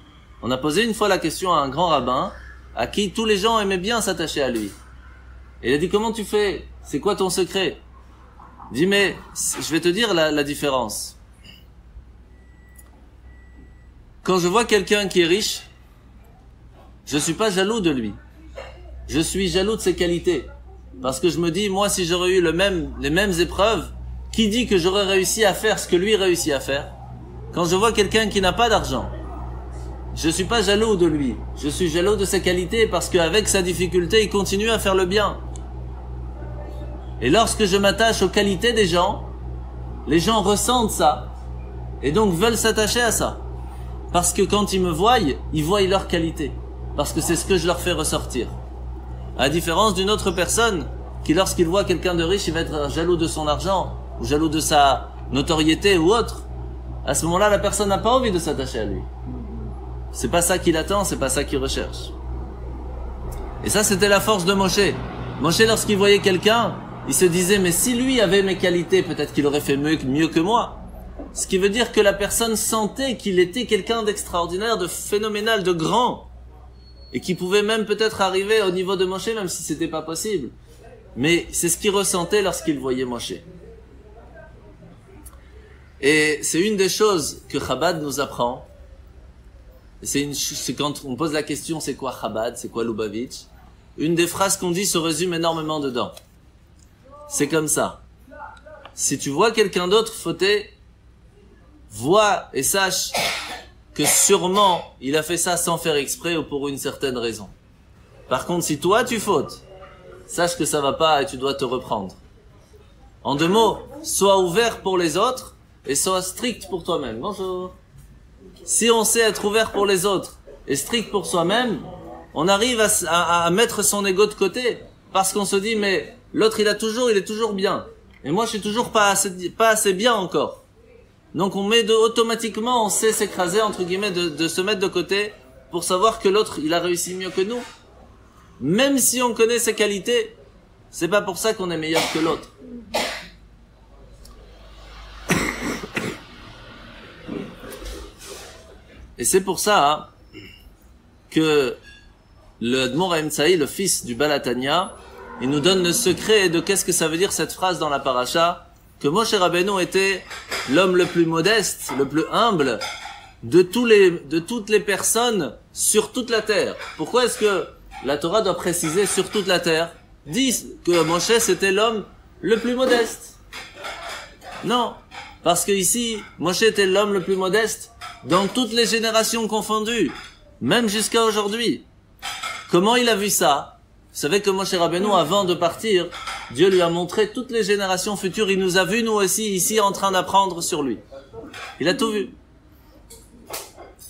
On a posé une fois la question à un grand rabbin, à qui tous les gens aimaient bien s'attacher à lui. Et il a dit, comment tu fais? C'est quoi ton secret? Il dit, mais je vais te dire la différence. Quand je vois quelqu'un qui est riche, je suis pas jaloux de lui. Je suis jaloux de ses qualités. Parce que je me dis, moi, si j'aurais eu les mêmes épreuves, qui dit que j'aurais réussi à faire ce que lui réussit à faire? Quand je vois quelqu'un qui n'a pas d'argent, je suis pas jaloux de lui. Je suis jaloux de ses qualités parce qu'avec sa difficulté, il continue à faire le bien. Et lorsque je m'attache aux qualités des gens, les gens ressentent ça. Et donc veulent s'attacher à ça. Parce que quand ils me voient, ils voient leurs qualités. Parce que c'est ce que je leur fais ressortir. À la différence d'une autre personne, qui lorsqu'il voit quelqu'un de riche, il va être jaloux de son argent, ou jaloux de sa notoriété ou autre. À ce moment-là, la personne n'a pas envie de s'attacher à lui. C'est pas ça qu'il attend, c'est pas ça qu'il recherche. Et ça, c'était la force de Moshe. Moshe, lorsqu'il voyait quelqu'un, il se disait, mais si lui avait mes qualités, peut-être qu'il aurait fait mieux que moi. Ce qui veut dire que la personne sentait qu'il était quelqu'un d'extraordinaire, de phénoménal, de grand. Et qui pouvait même peut-être arriver au niveau de Moshe, même si c'était pas possible. Mais c'est ce qu'il ressentait lorsqu'il voyait Moshe. Et c'est une des choses que Chabad nous apprend. C'est quand on pose la question, c'est quoi Chabad, c'est quoi Lubavitch? Une des phrases qu'on dit se résume énormément dedans. C'est comme ça. Si tu vois quelqu'un d'autre fauter, vois et sache que sûrement il a fait ça sans faire exprès ou pour une certaine raison. Par contre, si toi tu fautes, sache que ça va pas et tu dois te reprendre. En deux mots, sois ouvert pour les autres et sois strict pour toi-même. Bonjour. Si on sait être ouvert pour les autres et strict pour soi-même, on arrive à mettre son ego de côté parce qu'on se dit mais l'autre il est toujours bien et moi je suis toujours pas assez bien encore. Donc on met automatiquement, on sait s'écraser entre guillemets de se mettre de côté pour savoir que l'autre il a réussi mieux que nous. Même si on connaît ses qualités, c'est pas pour ça qu'on est meilleur que l'autre. Et c'est pour ça que le Admor Haemtsaï, le fils du Balatania, il nous donne le secret de qu'est-ce que ça veut dire cette phrase dans la paracha, que Moshe Rabbeinu était l'homme le plus modeste, le plus humble de toutes les personnes sur toute la terre. Pourquoi est-ce que la Torah doit préciser sur toute la terre? Dit que Moshe c'était l'homme le plus modeste. Non, parce que ici, Moshe était l'homme le plus modeste dans toutes les générations confondues, même jusqu'à aujourd'hui. Comment il a vu ça? Vous savez que Moshe Rabbeinu, avant de partir, Dieu lui a montré toutes les générations futures. Il nous a vus, nous aussi, ici, en train d'apprendre sur lui. Il a tout vu.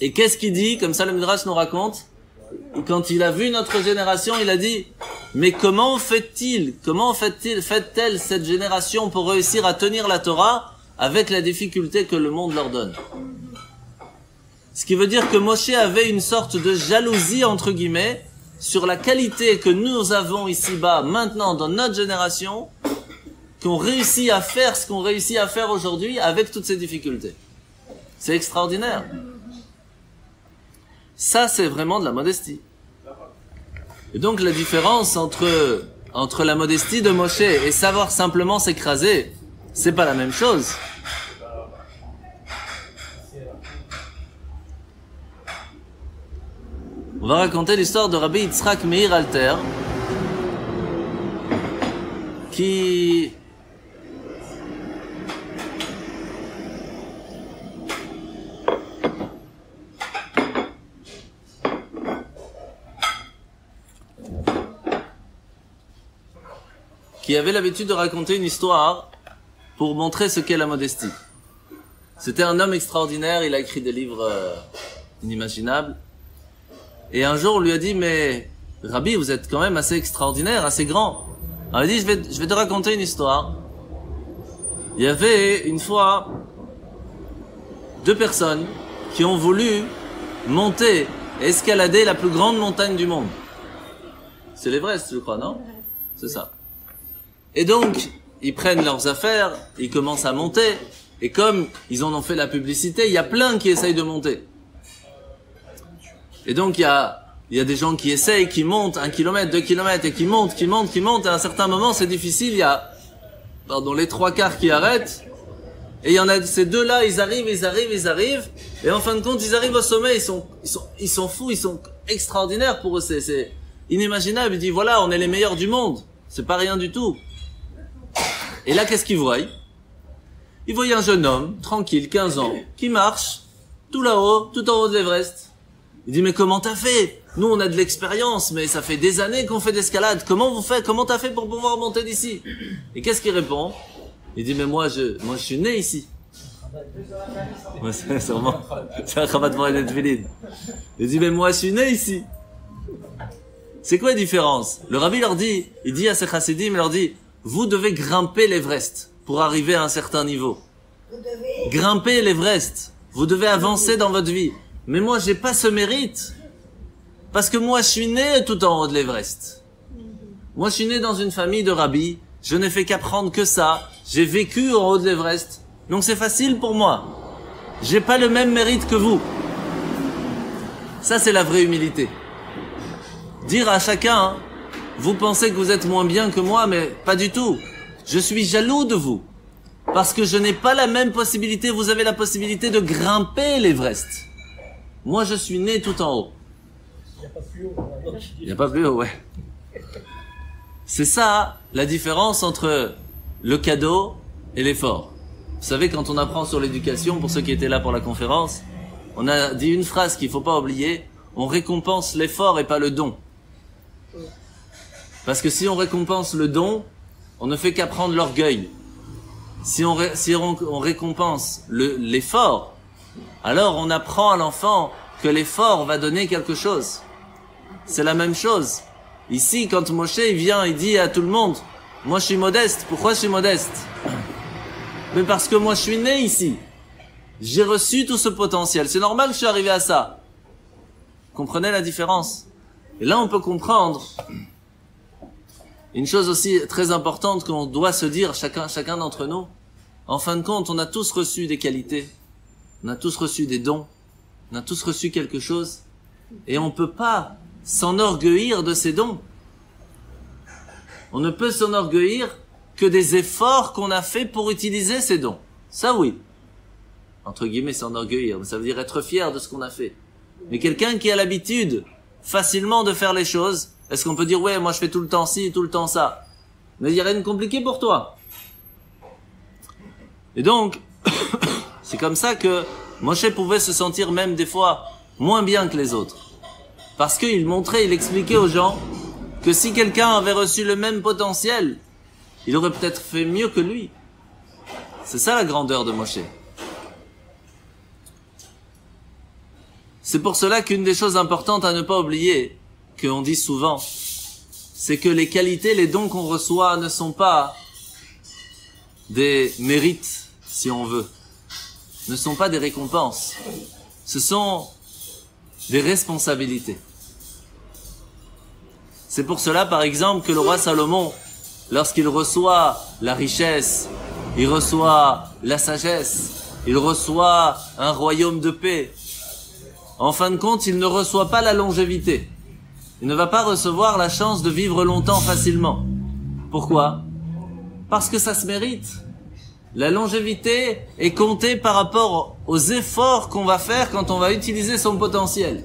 Et qu'est-ce qu'il dit? Comme ça, le Midrash nous raconte. Quand il a vu notre génération, il a dit, mais comment fait-elle cette génération pour réussir à tenir la Torah avec la difficulté que le monde leur donne? Ce qui veut dire que Moshe avait une sorte de jalousie, entre guillemets, sur la qualité que nous avons ici-bas, maintenant, dans notre génération, qu'on réussit à faire ce qu'on réussit à faire aujourd'hui avec toutes ces difficultés. C'est extraordinaire. Ça, c'est vraiment de la modestie. Et donc, la différence entre la modestie de Moshe et savoir simplement s'écraser, c'est pas la même chose. On va raconter l'histoire de Rabbi Yitzhak Meir Alter, qui qui avait l'habitude de raconter une histoire pour montrer ce qu'est la modestie. C'était un homme extraordinaire, il a écrit des livres inimaginables. Et un jour, on lui a dit, mais Rabbi, vous êtes quand même assez extraordinaire, assez grand. Alors il a dit, je vais te raconter une histoire. Il y avait une fois 2 personnes qui ont voulu monter et escalader la plus grande montagne du monde. C'est l'Everest, je crois, non? C'est ça. Et donc, ils prennent leurs affaires, ils commencent à monter, et comme ils en ont fait la publicité, il y a plein qui essayent de monter. Et donc, il y a des gens qui essayent, qui montent 1 kilomètre, 2 kilomètres, et qui montent, et à un certain moment, c'est difficile, il y a, les 3/4 qui arrêtent, et il y en a ces 2-là, ils arrivent, et en fin de compte, ils arrivent au sommet, ils sont fous, ils sont extraordinaires pour eux, c'est inimaginable. Ils disent, voilà, on est les meilleurs du monde, c'est pas rien du tout. Et là, qu'est-ce qu'ils voient? Ils voient un jeune homme, tranquille, 15 ans, qui marche, tout là-haut, tout en haut de l'Everest. Il dit, mais comment t'as fait? Nous, on a de l'expérience, mais ça fait des années qu'on fait d'escalade. Comment t'as fait pour pouvoir monter d'ici? Et qu'est-ce qu'il répond? Il dit, mais moi, je suis né ici. Ouais, c'est un Chabad Moed Tefillin. Il dit, mais moi, je suis né ici. C'est quoi la différence? Le rabbi leur dit, il dit à ses chassidim, il leur dit, vous devez grimper l'Everest pour arriver à un certain niveau. Grimper l'Everest. Vous devez avancer dans votre vie. Mais moi, j'ai pas ce mérite. Parce que moi, je suis né tout en haut de l'Everest. Moi, je suis né dans une famille de rabbis. Je n'ai fait qu'apprendre que ça. J'ai vécu en haut de l'Everest. Donc c'est facile pour moi. J'ai pas le même mérite que vous. Ça, c'est la vraie humilité. Dire à chacun, vous pensez que vous êtes moins bien que moi, mais pas du tout. Je suis jaloux de vous. Parce que je n'ai pas la même possibilité. Vous avez la possibilité de grimper l'Everest. Moi, je suis né tout en haut. Il n'y a pas plus haut. Il n'y a pas plus haut, ouais. C'est ça, la différence entre le cadeau et l'effort. Vous savez, quand on apprend sur l'éducation, pour ceux qui étaient là pour la conférence, on a dit une phrase qu'il faut pas oublier. On récompense l'effort et pas le don. Parce que si on récompense le don, on ne fait qu'apprendre l'orgueil. Si on récompense l'effort, alors on apprend à l'enfant que l'effort va donner quelque chose. C'est la même chose. Ici, quand Moshe il vient, il dit à tout le monde, moi je suis modeste. Pourquoi je suis modeste? Mais parce que moi je suis né ici. J'ai reçu tout ce potentiel. C'est normal que je suis arrivé à ça. Comprenez la différence? Et là on peut comprendre une chose aussi très importante qu'on doit se dire chacun d'entre nous. En fin de compte, on a tous reçu des qualités. On a tous reçu des dons. On a tous reçu quelque chose. Et on ne peut pas s'enorgueillir de ces dons. On ne peut s'enorgueillir que des efforts qu'on a fait pour utiliser ces dons. Ça oui. Entre guillemets, s'enorgueillir. Ça veut dire être fier de ce qu'on a fait. Mais quelqu'un qui a l'habitude facilement de faire les choses, est-ce qu'on peut dire, ouais, moi je fais tout le temps ci, tout le temps ça? Mais il n'y a rien de compliqué pour toi. Et donc, c'est comme ça que Moshe pouvait se sentir même des fois moins bien que les autres. Parce qu'il montrait, il expliquait aux gens que si quelqu'un avait reçu le même potentiel, il aurait peut-être fait mieux que lui. C'est ça la grandeur de Moshe. C'est pour cela qu'une des choses importantes à ne pas oublier, qu'on dit souvent, c'est que les qualités, les dons qu'on reçoit ne sont pas des mérites, si on veut, ne sont pas des récompenses. Ce sont des responsabilités. C'est pour cela, par exemple, que le roi Salomon, lorsqu'il reçoit la richesse, il reçoit la sagesse, il reçoit un royaume de paix, en fin de compte, il ne reçoit pas la longévité. Il ne va pas recevoir la chance de vivre longtemps facilement. Pourquoi? Parce que ça se mérite. La longévité est comptée par rapport aux efforts qu'on va faire quand on va utiliser son potentiel.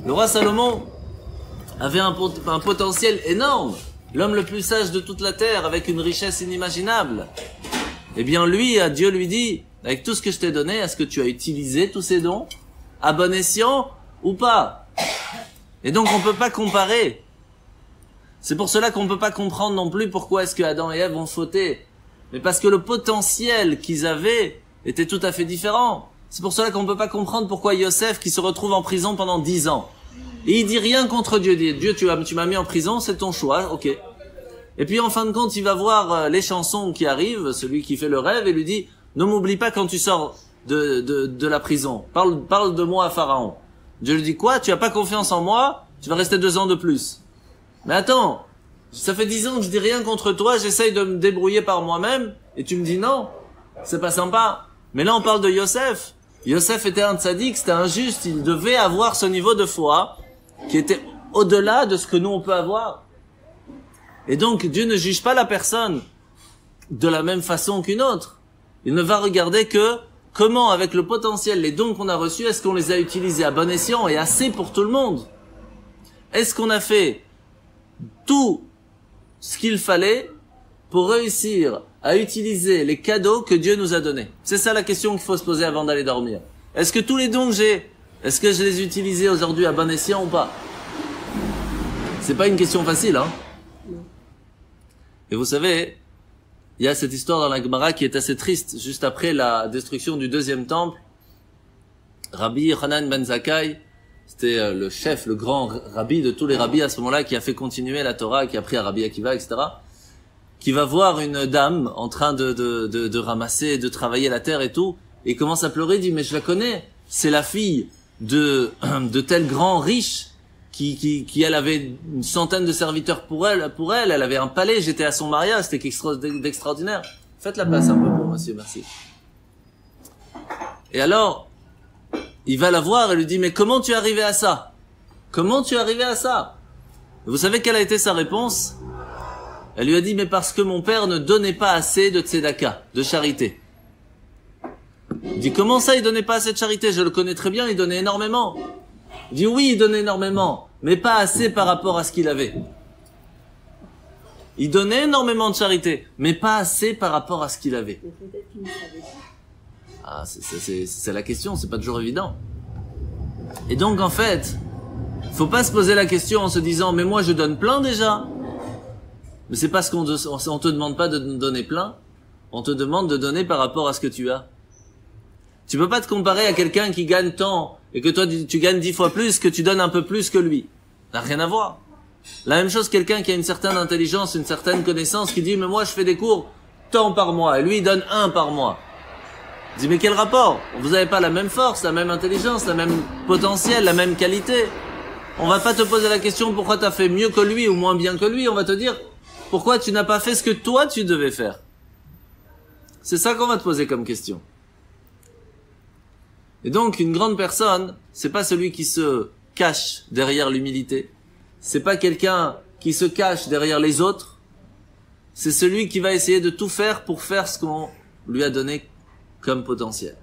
Le roi Salomon avait un potentiel énorme. L'homme le plus sage de toute la terre, avec une richesse inimaginable. Eh bien lui, Dieu lui dit, avec tout ce que je t'ai donné, est-ce que tu as utilisé tous ces dons à bon escient ou pas? Et donc on peut pas comparer. C'est pour cela qu'on ne peut pas comprendre non plus pourquoi est-ce que Adam et Ève ont fauté. Mais parce que le potentiel qu'ils avaient était tout à fait différent. C'est pour cela qu'on ne peut pas comprendre pourquoi Yosef, qui se retrouve en prison pendant 10 ans, et il dit rien contre Dieu. Il dit, Dieu, tu m'as mis en prison, c'est ton choix, ok. Et puis en fin de compte, il va voir les chansons qui arrivent, celui qui fait le rêve, et lui dit, ne m'oublie pas quand tu sors de la prison. Parle de moi à Pharaon. Dieu lui dit, quoi? Tu as pas confiance en moi? Tu vas rester 2 ans de plus. Mais attends, ça fait 10 ans que je dis rien contre toi, j'essaye de me débrouiller par moi-même, et tu me dis non, c'est pas sympa. Mais là on parle de Yosef. Yosef était un tzaddik, c'était injuste, il devait avoir ce niveau de foi, qui était au-delà de ce que nous on peut avoir. Et donc Dieu ne juge pas la personne de la même façon qu'une autre. Il ne va regarder que comment, avec le potentiel, les dons qu'on a reçus, est-ce qu'on les a utilisés à bon escient et assez pour tout le monde? Est-ce qu'on a fait tout ce qu'il fallait pour réussir à utiliser les cadeaux que Dieu nous a donnés? C'est ça la question qu'il faut se poser avant d'aller dormir. Est-ce que tous les dons que j'ai, est-ce que je les ai utilisés aujourd'hui à bon escient ou pas? C'est pas une question facile, hein? Et vous savez, il y a cette histoire dans la Gemara qui est assez triste. Juste après la destruction du 2e temple, Rabbi Yochanan ben Zakkai, c'était le chef, le grand rabbi de tous les rabbis à ce moment-là, qui a fait continuer la Torah, qui a appris à Rabbi Akiva, etc., qui va voir une dame en train de ramasser, de travailler la terre et tout, et commence à pleurer, dit, mais je la connais, c'est la fille de tel grand riche, qui elle avait une centaine de serviteurs pour elle avait un palais, j'étais à son mariage, c'était quelque chose d'extraordinaire. Faites la place un peu pour monsieur, merci. Et alors, il va la voir et lui dit, mais comment tu es arrivé à ça? Comment tu es arrivé à ça? Et vous savez quelle a été sa réponse? Elle lui a dit, mais parce que mon père ne donnait pas assez de tzedaka, de charité. Il dit, comment ça, il donnait pas assez de charité? Je le connais très bien, il donnait énormément. Il dit, oui, il donnait énormément, mais pas assez par rapport à ce qu'il avait. Il donnait énormément de charité, mais pas assez par rapport à ce qu'il avait. Mais peut-être qu'il ne savait pas. Ah, c'est la question, c'est pas toujours évident. Et donc, en fait, faut pas se poser la question en se disant, mais moi je donne plein déjà. Mais c'est parce qu'on te demande pas de donner plein, on te demande de donner par rapport à ce que tu as. Tu peux pas te comparer à quelqu'un qui gagne tant, et que toi tu gagnes 10 fois plus, que tu donnes un peu plus que lui. Ça n'a rien à voir. La même chose, quelqu'un qui a une certaine intelligence, une certaine connaissance, qui dit, mais moi je fais des cours tant par mois, et lui il donne 1 par mois. Il dit, mais quel rapport? Vous n'avez pas la même force, la même intelligence, la même potentiel, la même qualité. On va pas te poser la question pourquoi tu as fait mieux que lui ou moins bien que lui, on va te dire pourquoi tu n'as pas fait ce que toi tu devais faire. C'est ça qu'on va te poser comme question. Et donc une grande personne, c'est pas celui qui se cache derrière l'humilité, c'est pas quelqu'un qui se cache derrière les autres, c'est celui qui va essayer de tout faire pour faire ce qu'on lui a donné comme potentiel.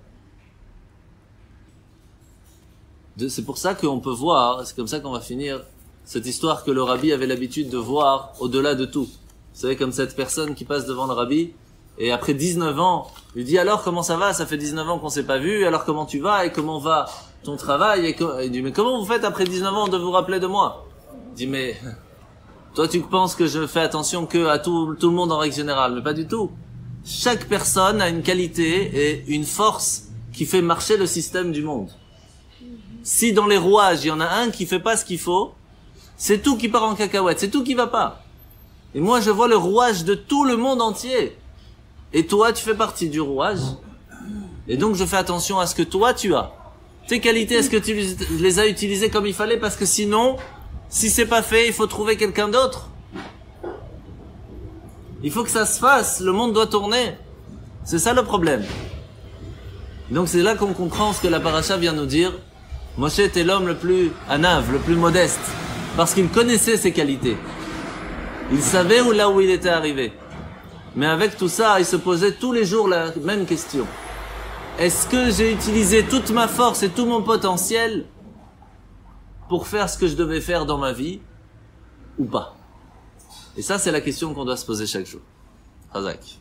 C'est pour ça qu'on peut voir, c'est comme ça qu'on va finir cette histoire que le rabbi avait l'habitude de voir au-delà de tout. Vous savez, comme cette personne qui passe devant le rabbi, et après 19 ans, lui dit, alors comment ça va? Ça fait 19 ans qu'on s'est pas vu, alors comment tu vas? Et comment va ton travail? Et il dit, mais comment vous faites après 19 ans de vous rappeler de moi? Il dit, mais toi tu penses que je fais attention que à tout le monde en règle générale, mais pas du tout. Chaque personne a une qualité et une force qui fait marcher le système du monde. Si dans les rouages, il y en a un qui fait pas ce qu'il faut, c'est tout qui part en cacahuète, c'est tout qui va pas. Et moi, je vois le rouage de tout le monde entier. Et toi, tu fais partie du rouage. Et donc, je fais attention à ce que toi, tu as. Tes qualités, est-ce que tu les as utilisées comme il fallait? Parce que sinon, si c'est pas fait, il faut trouver quelqu'un d'autre. Il faut que ça se fasse, le monde doit tourner. C'est ça le problème. Donc c'est là qu'on comprend ce que la paracha vient nous dire. Moshe était l'homme le plus anav, le plus modeste, parce qu'il connaissait ses qualités. Il savait là où il était arrivé. Mais avec tout ça, il se posait tous les jours la même question. Est-ce que j'ai utilisé toute ma force et tout mon potentiel pour faire ce que je devais faire dans ma vie ou pas? Et ça, c'est la question qu'on doit se poser chaque jour. Razak.